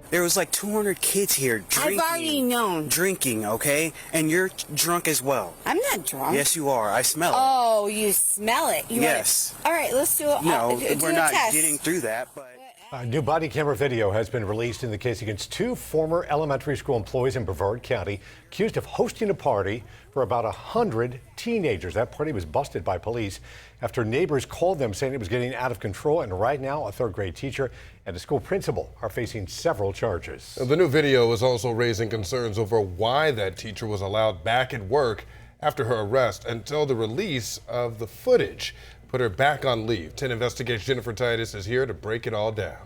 There was like 200 kids here drinking. I've already known. Drinking, okay? And you're drunk as well. I'm not drunk. Yes, you are. I smell it. Oh, you smell it. Yes. All right, let's do it. No, do we're a not test. getting through that, but... A new body camera video has been released in the case against two former elementary school employees in Brevard County accused of hosting a party for about 100 teenagers. That party was busted by police after neighbors called them saying it was getting out of control. And right now, a third-grade teacher and a school principal are facing several charges. The new video is also raising concerns over why that teacher was allowed back at work after her arrest until the release of the footage put her back on leave. 10 Investigates Jennifer Titus is here to break it all down.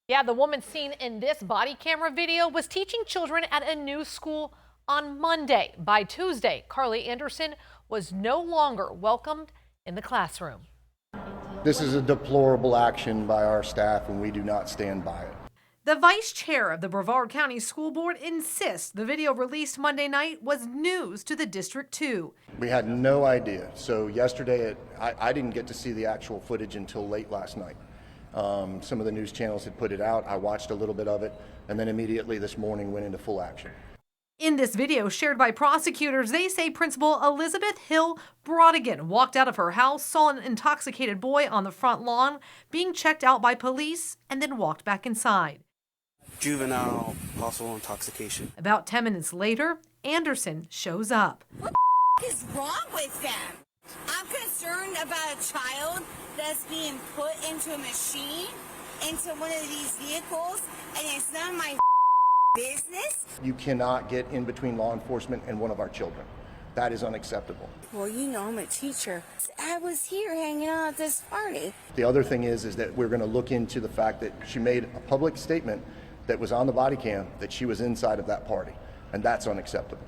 Yeah, the woman seen in this body camera video was teaching children at a new school on Monday. By Tuesday, Carly Anderson was no longer welcomed in the classroom. This is a deplorable action by our staff, and we do not stand by it. The vice chair of the Brevard County School Board insists the video released Monday night was news to the district too. We had no idea. So yesterday, I didn't get to see the actual footage until late last night. Some of the news channels had put it out. I watched a little bit of it, and then immediately this morning went into full action. In this video shared by prosecutors, they say Principal Elizabeth Hill Brodigan walked out of her house, saw an intoxicated boy on the front lawn being checked out by police, and then walked back inside. Juvenile possible intoxication. About 10 minutes later, Anderson shows up. What the is wrong with them? I'm concerned about a child that's being put into a machine, into one of these vehicles, and it's none of my business. You cannot get in between law enforcement and one of our children. That is unacceptable. Well, you know, I'm a teacher. I was here hanging out at this party. The other thing is that we're going to look into the fact that she made a public statement that was on the body cam that she was inside of that party, and that's unacceptable.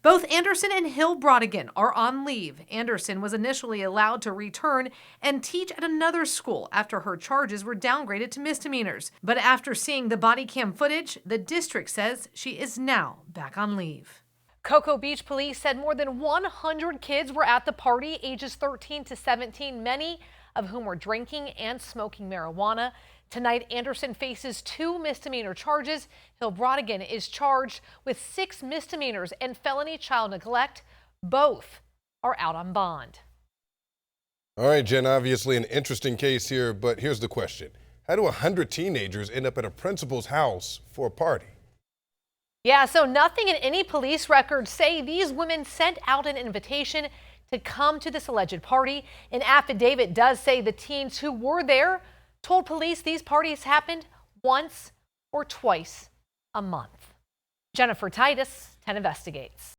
Both Anderson and Hill Brodigan are on leave. Anderson was initially allowed to return and teach at another school after her charges were downgraded to misdemeanors. But after seeing the body cam footage, the district says she is now back on leave. Cocoa Beach police said more than 100 kids were at the party, ages 13 to 17, many of whom were drinking and smoking marijuana. Tonight, Anderson faces 2 misdemeanor charges. Hill Brodigan is charged with 6 misdemeanors and felony child neglect. Both are out on bond. All right, Jen, obviously an interesting case here, but here's the question. How do 100 teenagers end up at a principal's house for a party? Yeah, so nothing in any police records say these women sent out an invitation to come to this alleged party. An affidavit does say the teens who were there told police these parties happened once or twice a month. Jennifer Titus, 10 Investigates.